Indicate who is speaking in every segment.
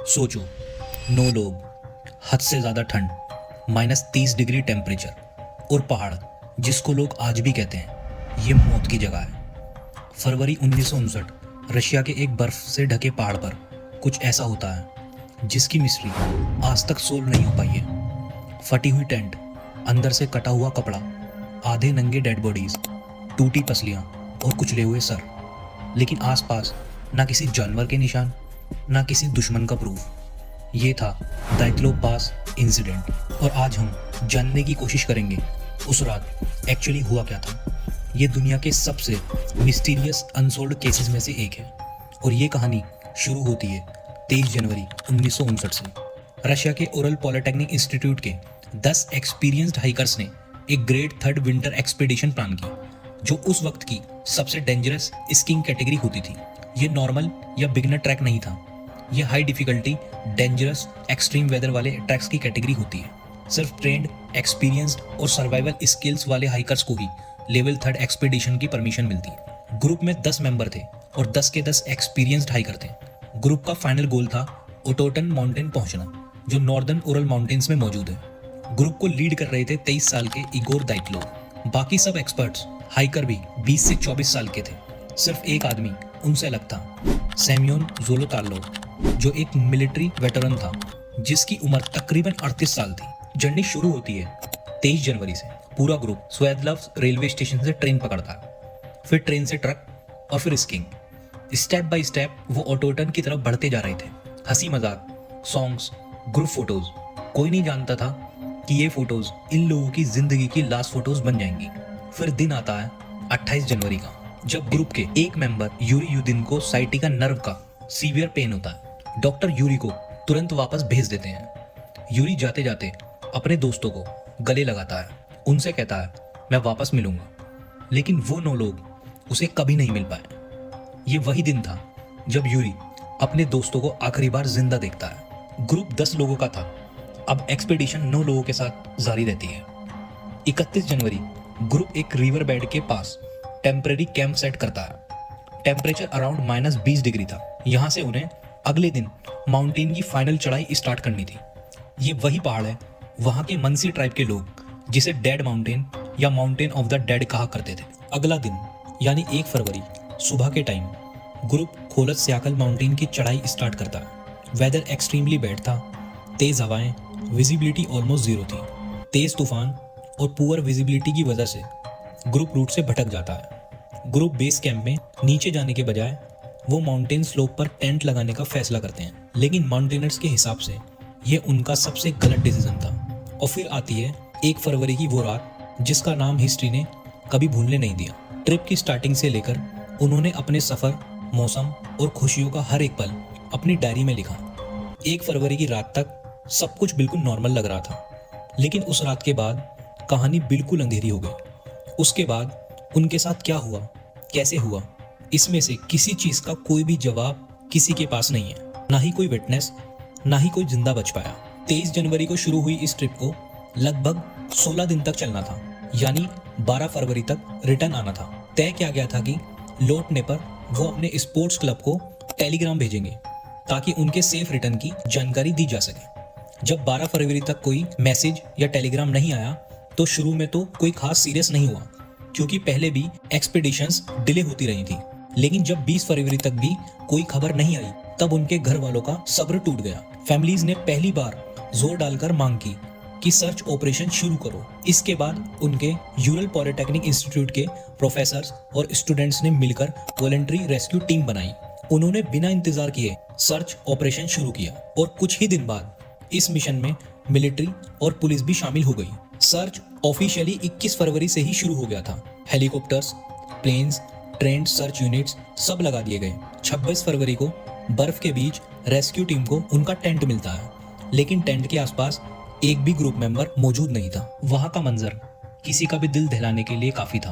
Speaker 1: सोचो, 9 लोग, हद से ज़्यादा ठंड, -30 डिग्री टेम्परेचर और पहाड़ जिसको लोग आज भी कहते हैं ये मौत की जगह है। फरवरी 1959, रशिया के एक बर्फ से ढके पहाड़ पर कुछ ऐसा होता है जिसकी मिस्ट्री आज तक सोल्व नहीं हो पाई है। फटी हुई टेंट, अंदर से कटा हुआ कपड़ा, आधे नंगे डेड बॉडीज, टूटी पसलियां और कुचले हुए सर, लेकिन आसपास ना किसी जानवर के निशान, ना किसी दुश्मन का प्रूफ। ये था दाइतलो पास इंसिडेंट, और आज हम जानने की कोशिश करेंगे उस रात एक्चुअली हुआ क्या था। ये दुनिया के सबसे मिस्टीरियस अनसोल्ड केसेस में से एक है, और ये कहानी शुरू होती है 23 जनवरी 1959 से। रशिया के ओरल पॉलिटेक्निक इंस्टीट्यूट के 10 एक्सपीरियंस्ड हाइकर्स ने एक grade 3rd winter expedition plan की, जो उस वक्त की सबसे डेंजरस स्कीइंग कैटेगरी होती थी। ये नॉर्मल या बिगिनर ट्रैक नहीं था, ये high difficulty, dangerous, extreme weather वाले ट्रैक्स की कैटेगरी होती है। सिर्फ ट्रेंड, एक्सपीरियंस्ड और सर्वाइवल स्किल्स वाले हाइकर्स को ही लेवल 3rd एक्सपीडिशन की परमिशन मिलती है। ग्रुप में 10 मेंबर थे और 10 के 10 एक्सपीरियंस्ड हाइकर थे। ग्रुप का फाइनल गोल था ओटोटन माउंटेन पहुंचना, जो नॉर्दर्न उरल माउंटेन्स में मौजूद है। ग्रुप को लीड कर रहे थे 23 साल के इगोर दाइतलो। बाकी सब एक्सपर्ट्स हाइकर भी 20 से 24 साल के थे। सिर्फ एक आदमी उनसे अलग था, सेमियोन ज़ोलोतार्लो, जो एक मिलिट्री वेटरन था जिसकी उम्र तकरीबन 38 साल थी। जर्नी शुरू होती है 23 जनवरी से। पूरा ग्रुप स्वेदलव्स रेलवे स्टेशन से ट्रेन पकड़ता है, फिर ट्रेन से ट्रक और फिर स्कीइंग। स्टेप बाय स्टेप वो ओटोटन की तरफ बढ़ते जा रहे थे। हंसी मजाक, सॉन्ग्स, ग्रुप फोटोज। कोई नहीं जानता था कि ये फोटोज इन लोगों की जिंदगी की लास्ट फोटोज बन जाएंगी। फिर दिन आता है 28 जनवरी का, जब ग्रुप के एक मेंबर यूरी यूदिन को साइटिका नर्व का सीवियर पेन होता है। डॉक्टर यूरी को तुरंत वापस भेज देते हैं। यूरी जाते जाते अपने दोस्तों को गले लगाता है, उनसे कहता है मैं वापस मिलूंगा, लेकिन वो 9 लोग उसे कभी नहीं मिल पाए। ये वही दिन था जब यूरी अपने दोस्तों को आखिरी बार जिंदा देखता है। ग्रुप 10 लोगों का था, अब एक्सपीडिशन 9 लोगों के साथ जारी रहती है। 31 जनवरी ग्रुप एक रिवर बेड के पास टेम्परेरी कैंप सेट करता है। टेम्परेचर अराउंड -20 डिग्री था। यहाँ से उन्हें अगले दिन माउंटेन की फाइनल चढ़ाई स्टार्ट करनी थी। ये वही पहाड़ है वहाँ के मनसी ट्राइब के लोग जिसे डेड माउंटेन या माउंटेन ऑफ द डेड कहा करते थे। अगला दिन यानी 1 फरवरी सुबह के टाइम ग्रुप खोलत स्याकल माउंटेन की चढ़ाई स्टार्ट करता है। वेदर एक्सट्रीमली बैड था, तेज हवाएं, विजिबिलिटी ऑलमोस्ट जीरो थी। तेज तूफान और पुअर विजिबिलिटी की वजह से ग्रुप रूट से भटक जाता है। ग्रुप बेस कैंप में नीचे जाने के बजाय वो माउंटेन स्लोप पर टेंट लगाने का फैसला करते हैं, लेकिन माउंटेनर्स के हिसाब से ये उनका सबसे गलत डिसीजन था। और फिर आती है 1 फरवरी की वो रात जिसका नाम हिस्ट्री ने कभी भूलने नहीं दिया। ट्रिप की स्टार्टिंग से लेकर उन्होंने अपने सफ़र, मौसम और खुशियों का हर एक पल अपनी डायरी में लिखा। 1 फरवरी की रात तक सब कुछ बिल्कुल नॉर्मल लग रहा था, लेकिन उस रात के बाद कहानी बिल्कुल अंधेरी हो गई। उसके बाद उनके साथ क्या हुआ, कैसे हुआ, इसमें से किसी चीज़ का कोई भी जवाब किसी के पास नहीं है। ना ही कोई विटनेस, ना ही कोई जिंदा बच पाया। 23 जनवरी को शुरू हुई इस ट्रिप को लगभग 16 दिन तक चलना था, यानी 12 फरवरी तक रिटर्न आना था। तय किया गया था कि लौटने पर वो अपने स्पोर्ट्स क्लब को टेलीग्राम भेजेंगे ताकि उनके सेफ रिटर्न की जानकारी दी जा सके। जब 12 फरवरी तक कोई मैसेज या टेलीग्राम नहीं आया तो शुरू में तो कोई खास सीरियस नहीं हुआ, क्योंकि पहले भी एक्सपीडिशंस डिले होती रही थी। लेकिन जब 20 फरवरी तक भी कोई खबर नहीं आई तब उनके घर वालों का सब्र टूट गया। फैमिलीज ने पहली बार जोर डालकर मांग की कि सर्च ऑपरेशन शुरू करो। इसके बाद उनके यूरल पॉलिटेक्निक इंस्टीट्यूट के प्रोफेसर्स और स्टूडेंट्स ने मिलकर वॉलंटरी रेस्क्यू टीम बनाई। उन्होंने बिना इंतजार किए सर्च ऑपरेशन शुरू किया, और कुछ ही दिन बाद इस मिशन में मिलिट्री और पुलिस भी शामिल हो गई। सर्च ऑफिशियली 21 फरवरी से ही शुरू हो गया था। Helicopters, planes, trained search units सब लगा दिए गए। 26 फरवरी को बर्फ के बीच रेस्क्यू टीम को उनका टेंट मिलता है, लेकिन टेंट के आसपास एक भी ग्रुप मेंबर मौजूद नहीं था। वहां का मंजर किसी का भी दिल दहलाने के लिए काफी था।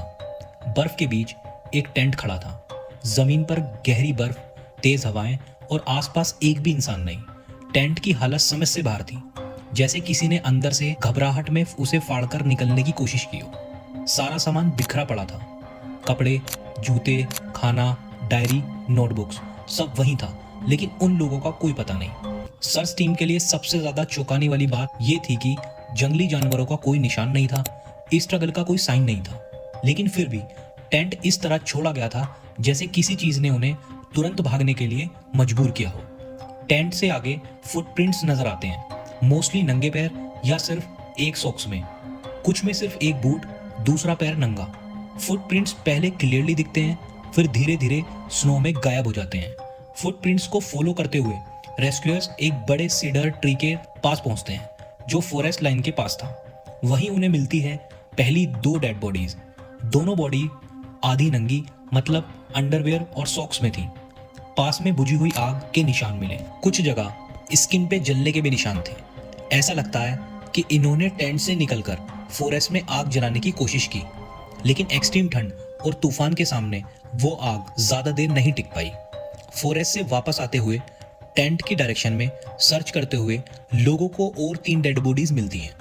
Speaker 1: बर्फ के बीच एक टेंट खड़ा था, जमीन पर गहरी बर्फ, तेज हवाएं और आसपास एक भी इंसान नहीं। टेंट की हालत समझ से बाहर थी, जैसे किसी ने अंदर से घबराहट में उसे फाड़कर निकलने की कोशिश की हो। सारा सामान बिखरा पड़ा था, कपड़े, जूते, खाना, डायरी, नोटबुक्स सब वहीं था, लेकिन उन लोगों का कोई पता नहीं। सर्च टीम के लिए सबसे ज्यादा चौंकाने वाली बात ये थी कि जंगली जानवरों का कोई निशान नहीं था, स्ट्रगल का कोई साइन नहीं था, लेकिन फिर भी टेंट इस तरह छोड़ा गया था जैसे किसी चीज ने उन्हें तुरंत भागने के लिए मजबूर किया हो। टेंट से आगे फुटप्रिंट्स नजर आते हैं, मोस्टली नंगे पैर या सिर्फ एक सॉक्स में, कुछ में सिर्फ एक बूट, दूसरा पैर नंगा। फुटप्रिंट्स पहले क्लियरली दिखते हैं, फिर धीरे धीरे स्नो में गायब हो जाते हैं। फुटप्रिंट्स को फॉलो करते हुए रेस्क्यूअर्स एक बड़े सीडर ट्री के पास पहुंचते हैं जो फॉरेस्ट लाइन के पास था। वहीं उन्हें मिलती है पहली 2 डेड बॉडीज। दोनों बॉडी आधी नंगी, मतलब अंडरवेयर और सॉक्स में थी। पास में बुझी हुई आग के निशान मिले, कुछ जगह स्किन पे जलने के भी निशान थे। ऐसा लगता है कि इन्होंने टेंट से निकलकर फॉरेस्ट में आग जलाने की कोशिश की, लेकिन एक्सट्रीम ठंड और तूफान के सामने वो आग ज्यादा देर नहीं टिक पाई। फॉरेस्ट से वापस आते हुए टेंट की डायरेक्शन में सर्च करते हुए लोगों को और 3 डेड बॉडीज मिलती हैं।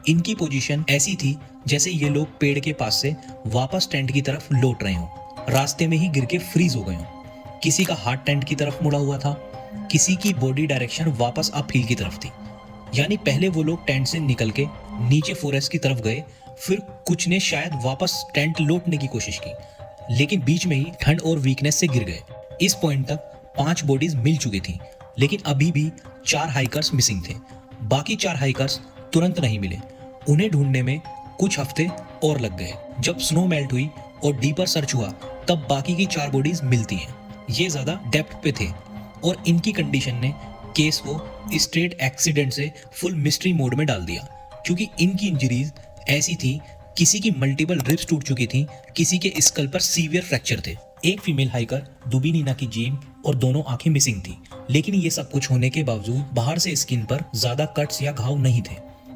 Speaker 1: इनकी पोजीशन ऐसी थी जैसे ये लोग पेड़ के पास से वापस टेंट की तरफ लौट रहे हों, रास्ते में ही गिर के फ्रीज हो गए हों। किसी का हाथ टेंट की तरफ मुड़ा हुआ था, किसी की बॉडी डायरेक्शन वापस अप हिल की तरफ थी। यानी पहले वो लोग टेंट से निकल के नीचे फॉरेस्ट की तरफ गए, फिर कुछ ने शायद वापस टेंट लौटने की कोशिश की, लेकिन बीच में ही ठंड और वीकनेस से गिर गए। इस पॉइंट तक 5 बॉडीज मिल चुकी थी, लेकिन अभी भी 4 हाइकर्स मिसिंग थे। बाकी 4 हाइकर्स तुरंत नहीं मिले, उन्हें ढूंढने में कुछ हफ्ते और लग गए। जब स्नो मेल्ट हुई और डीपर सर्च हुआ, तब बाकी की 4 बॉडीज मिलती हैं। ये ज्यादा डेप्थ पे थे और इनकी कंडीशन ने केस को स्ट्रेट एक्सीडेंट से फुल मिस्ट्री मोड में डाल दिया, क्योंकि इनकी इंजरीज ऐसी थी, किसी की मल्टीपल रिब्स टूट चुकी थी, किसी के स्कल पर सीवियर फ्रैक्चर थे। एक फीमेल हाइकर दुबीनीना की जीभ और दोनों आंखें मिसिंग थी, लेकिन ये सब कुछ होने के बावजूद बाहर से स्किन पर ज्यादा कट्स या घाव नहीं थे।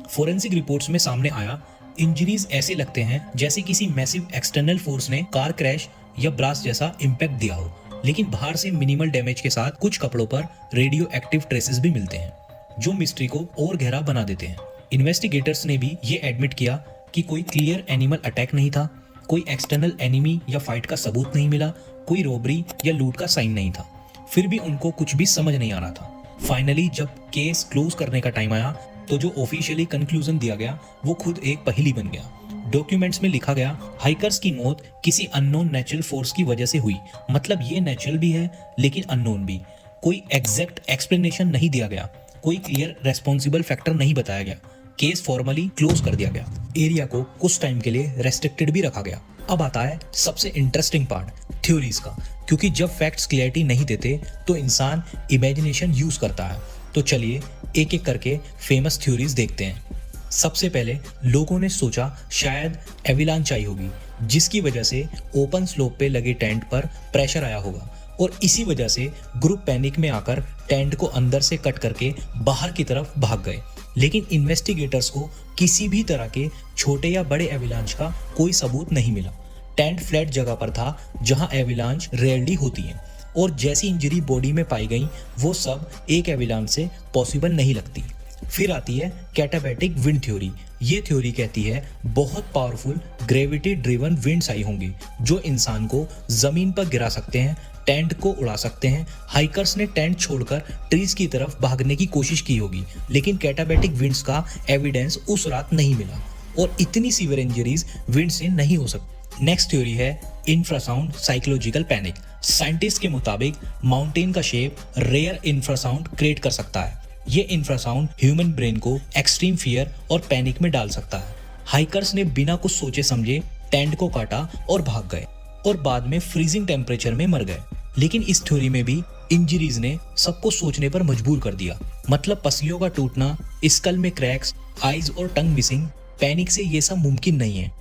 Speaker 1: फोरेंसिक रिपोर्ट्स में सामने आया, इंजरीज ऐसे लगते हैं जैसे किसी मैसिव एक्सटर्नल फोर्स ने कार क्रैश या ब्लास्ट जैसा इम्पैक्ट दिया हो, लेकिन बाहर से मिनिमल डैमेज के साथ कुछ कपड़ों पर रेडियो एक्टिव ट्रेसेस भी मिलते हैं, जो मिस्ट्री को और गहरा बना देते हैं। इन्वेस्टिगेटर्स ने भी ये एडमिट किया कि कोई क्लियर एनिमल अटैक नहीं था, कोई एक्सटर्नल एनिमी या फाइट का सबूत नहीं मिला, कोई रॉबरी या लूट का साइन नहीं था। फिर भी उनको कुछ भी समझ नहीं आ रहा था। फाइनली जब केस क्लोज करने का टाइम आया, तो जो ऑफिशियली कंक्लूजन दिया गया वो खुद एक पहेली बन गया। डॉक्यूमेंट्स में लिखा गया, हाइकर्स की मौत किसी अननोन नेचुरल फोर्स की वजह से हुई। मतलब ये नेचुरल भी है लेकिन अननोन भी। कोई एग्जैक्ट एक्सप्लेनेशन नहीं दिया गया, कोई क्लियर रेस्पॉन्सिबल फैक्टर नहीं बताया गया। केस फॉर्मली क्लोज कर दिया गया। एरिया को कुछ टाइम के लिए रेस्ट्रिक्टेड भी रखा गया। अब आता है सबसे इंटरेस्टिंग पार्ट, थ्योरीज का, क्योंकि जब फैक्ट्स क्लियरिटी नहीं देते तो इंसान इमेजिनेशन यूज करता है। तो चलिए एक एक करके फेमस थ्योरीज देखते हैं। सबसे पहले लोगों ने सोचा शायद एविलांच आई होगी, जिसकी वजह से ओपन स्लोप पे लगे टेंट पर प्रेशर आया होगा और इसी वजह से ग्रुप पैनिक में आकर टेंट को अंदर से कट करके बाहर की तरफ भाग गए। लेकिन इन्वेस्टिगेटर्स को किसी भी तरह के छोटे या बड़े एविलांच का कोई सबूत नहीं मिला। टेंट फ्लैट जगह पर था जहां एविलांच रेयरली होती है, और जैसी इंजरी बॉडी में पाई गई वो सब एक एविलांच से पॉसिबल नहीं लगती। फिर आती है कैटाबैटिक विंड थ्योरी। ये थ्योरी कहती है बहुत पावरफुल ग्रेविटी ड्रिवन विंड्स आई होंगी जो इंसान को जमीन पर गिरा सकते हैं, टेंट को उड़ा सकते हैं। हाइकर्स ने टेंट छोड़कर ट्रीज की तरफ भागने की कोशिश की होगी, लेकिन कैटाबैटिक विंड्स का एविडेंस उस रात नहीं मिला और इतनी सीवियर इंजरीज विंड से नहीं हो सकती। नेक्स्ट थ्योरी है इंफ्रासाउंड साइकोलॉजिकल पैनिक। साइंटिस्ट के मुताबिक माउंटेन का शेप रेयर इंफ्रासाउंड क्रिएट कर सकता है। ये इंफ्रासाउंड ह्यूमन ब्रेन को एक्सट्रीम फियर और पैनिक में डाल सकता है। हाइकर्स ने बिना कुछ सोचे समझे टेंट को काटा और भाग गए और बाद में फ्रीजिंग टेम्परेचर में मर गए। लेकिन इस थ्योरी में भी इंजरीज ने सबको सोचने पर मजबूर कर दिया। मतलब पसलियों का टूटना, स्कल में क्रैक्स, आईज और टंग मिसिंग, पैनिक से ये सब मुमकिन नहीं है।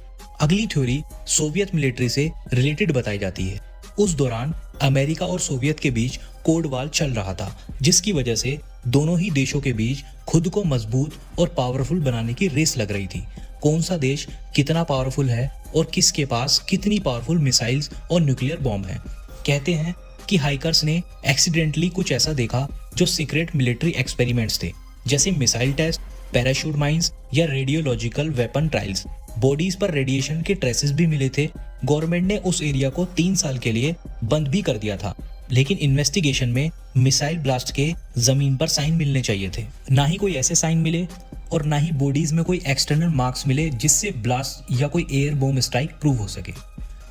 Speaker 1: अगली थ्योरी सोवियत मिलिट्री से रिलेटेड बताई जाती है। उस दौरान अमेरिका और सोवियत के बीच कोल्ड वॉर चल रहा था, जिसकी वजह से दोनों ही देशों के बीच खुद को मजबूत और पावरफुल बनाने की रेस लग रही थी। कौन सा देश कितना पावरफुल है और किसके पास कितनी पावरफुल मिसाइल्स और न्यूक्लियर बॉम्ब है। कहते हैं कि हाइकर्स ने एक्सीडेंटली कुछ ऐसा देखा जो सीक्रेट मिलिट्री एक्सपेरिमेंट्स थे, जैसे मिसाइल टेस्ट, पैराशूट माइंस या रेडियोलॉजिकल वेपन ट्रायल्स। बॉडीज पर रेडिएशन के ट्रेसेस भी मिले थे। गवर्नमेंट ने उस एरिया को 3 साल के लिए बंद भी कर दिया था। लेकिन इन्वेस्टिगेशन में मिसाइल ब्लास्ट के जमीन पर साइन मिलने चाहिए थे। ना ही कोई ऐसे साइन मिले और ना ही बॉडीज में कोई एक्सटर्नल मार्क्स मिले जिससे ब्लास्ट या कोई एयर बॉम्ब स्ट्राइक प्रूव हो सके।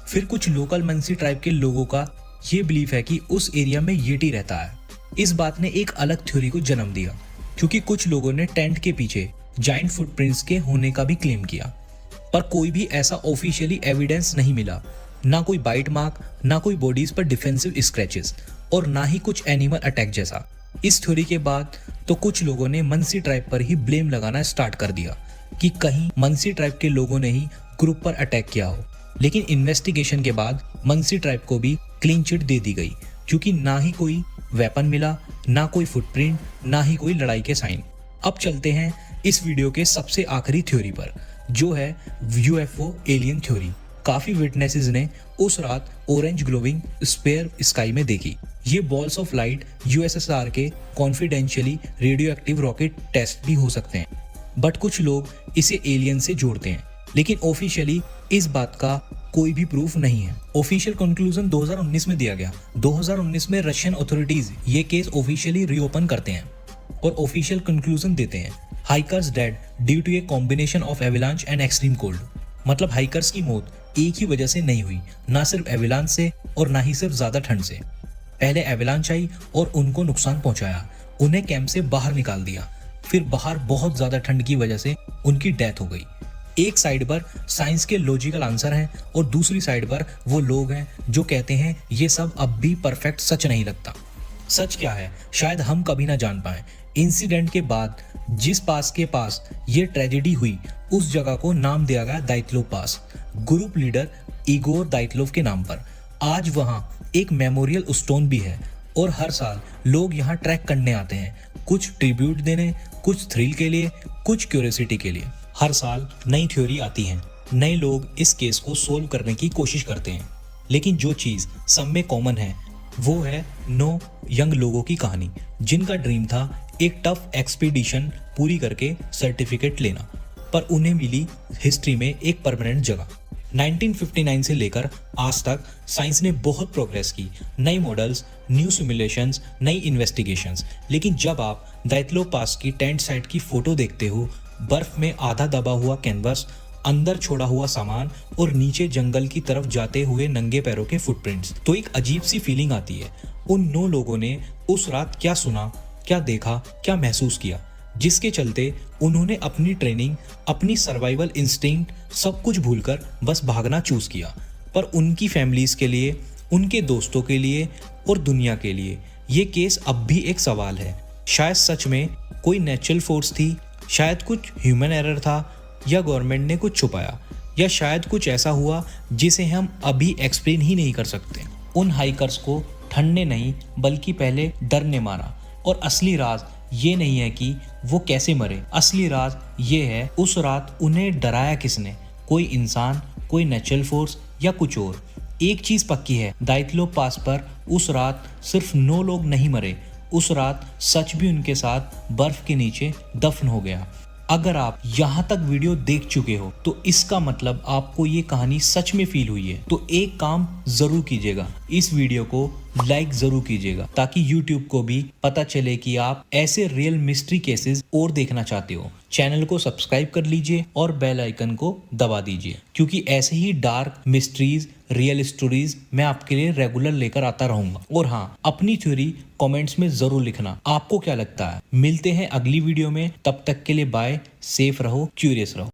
Speaker 1: फिर कुछ लोकल मनसी ट्राइब के लोगों का ये बिलीफ है कि उस एरिया में येटी रहता है। इस बात ने एक अलग थ्योरी को जन्म दिया, क्योंकि कुछ लोगों ने टेंट के पीछे जाइंट फुटप्रिंट्स के होने का भी क्लेम किया, पर कोई भी ऐसा ऑफिशियली एविडेंस नहीं मिला। ना कोई बाइट मार्क, ना कोई बॉडीज पर डिफेंसिव स्क्रैचेस और ना ही कुछ एनिमल अटैक जैसा। इस थ्योरी के बाद तो कुछ लोगों ने मनसी ट्राइब पर ही ब्लेम लगाना स्टार्ट कर दिया कि कहीं मनसी ट्राइब के लोगों ने ही ग्रुप पर अटैक किया हो। लेकिन इन्वेस्टिगेशन के बाद मनसी ट्राइब को भी क्लीन चिट दे दी गई, क्योंकि ना ही कोई वेपन मिला, ना कोई फुटप्रिंट, ना ही कोई लड़ाई के साइन। अब चलते हैं इस वीडियो के सबसे आखिरी थ्योरी पर, जो है यूएफओ एलियन थ्योरी। काफी विटनेसेस ने उस रात ऑरेंज ग्लोविंग स्पेयर स्काई में देखी। ये बॉल्स ऑफ लाइट यूएसएसआर के confidentially radio active rocket test भी हो सकते हैं, बट कुछ लोग इसे एलियन से जोड़ते हैं। लेकिन ऑफिशियली इस बात का कोई भी प्रूफ नहीं है। ऑफिशियल कंक्लूजन 2019 में दिया गया। 2019 में रशियन अथॉरिटीज ये केस ऑफिशियली रीओपन करते हैं और ऑफिशियल कंक्लूजन देते हैं, hikers dead due to a combination of avalanche and extreme cold. मतलब हाइकर्स की मौत एक ही वजह से नहीं हुई, ना सिर्फ एविलांच से और ना ही सिर्फ ज्यादा ठंड से। पहले एविलांच आई और उनको नुकसान पहुंचाया, उन्हें कैंप से बाहर निकाल दिया, फिर बाहर बहुत ज्यादा ठंड की वजह से उनकी डेथ हो गई। एक साइड पर साइंस के लॉजिकल आंसर हैं और दूसरी साइड पर वो लोग हैं जो कहते हैं ये सब अब भी परफेक्ट सच नहीं लगता। सच क्या है शायद हम कभी ना जान पाए। इंसिडेंट के बाद जिस पास के पास ये ट्रेजेडी हुई उस जगह को नाम दिया गया दाइतलोव पास, ग्रुप लीडर इगोर दाइतलोव के नाम पर। आज वहाँ एक मेमोरियल स्टोन भी है और हर साल लोग यहाँ ट्रैक करने आते हैं, कुछ ट्रिब्यूट देने, कुछ थ्रिल के लिए, कुछ क्यूरियोसिटी के लिए। हर साल नई थ्योरी आती है, नए लोग इस केस को सोल्व करने की कोशिश करते हैं, लेकिन जो चीज़ सब में कॉमन है वो है 9 यंग लोगों की कहानी, जिनका ड्रीम था एक टफ एक्सपीडिशन पूरी करके सर्टिफिकेट लेना, पर उन्हें मिली हिस्ट्री में एक परमानेंट जगह। 1959 से लेकर आज तक साइंस ने बहुत प्रोग्रेस की, नए मॉडल्स, न्यू सिमुलेशंस, नई इन्वेस्टिगेशंस। लेकिन जब आप दाइतलोव पास की टेंट साइट की फोटो देखते हो, बर्फ में आधा दबा हुआ कैनवस, अंदर छोड़ा हुआ सामान और नीचे जंगल की तरफ जाते हुए नंगे पैरों के फुटप्रिंट्स, तो एक अजीब सी फीलिंग आती है। उन 9 लोगों ने उस रात क्या सुना, क्या देखा, क्या महसूस किया, जिसके चलते उन्होंने अपनी ट्रेनिंग, अपनी सर्वाइवल इंस्टिंक्ट सब कुछ भूलकर बस भागना चूज किया। पर उनकी फैमिलीज के लिए, उनके दोस्तों के लिए और दुनिया के लिए ये केस अब भी एक सवाल है। शायद सच में कोई नेचुरल फोर्स थी, शायद कुछ ह्यूमन एरर था, या गवर्नमेंट ने कुछ छुपाया, या शायद कुछ ऐसा हुआ जिसे हम अभी एक्सप्लेन ही नहीं कर सकते। उन हाइकर्स को ठंड ने नहीं बल्कि पहले डर ने मारा। और असली राज ये नहीं है कि वो कैसे मरे, असली राज ये है उस रात उन्हें डराया किसने, कोई इंसान, कोई नेचुरल फोर्स या कुछ और। एक चीज पक्की है, दाइतलोव पास पर उस रात सिर्फ 9 लोग नहीं मरे, उस रात सच भी उनके साथ बर्फ के नीचे दफन हो गया। अगर आप यहाँ तक वीडियो देख चुके हो तो इसका मतलब आपको ये कहानी सच में फील हुई है। तो एक काम जरूर कीजिएगा, इस वीडियो को लाइक जरूर कीजिएगा, ताकि YouTube को भी पता चले कि आप ऐसे रियल मिस्ट्री केसेस और देखना चाहते हो। चैनल को सब्सक्राइब कर लीजिए और बेल आइकन को दबा दीजिए, क्योंकि ऐसे ही डार्क मिस्ट्रीज, रियल स्टोरीज मैं आपके लिए रेगुलर लेकर आता रहूंगा। और हाँ, अपनी थ्योरी कमेंट्स में जरूर लिखना, आपको क्या लगता है। मिलते हैं अगली वीडियो में, तब तक के लिए बाय, सेफ रहो, क्यूरियस रहो।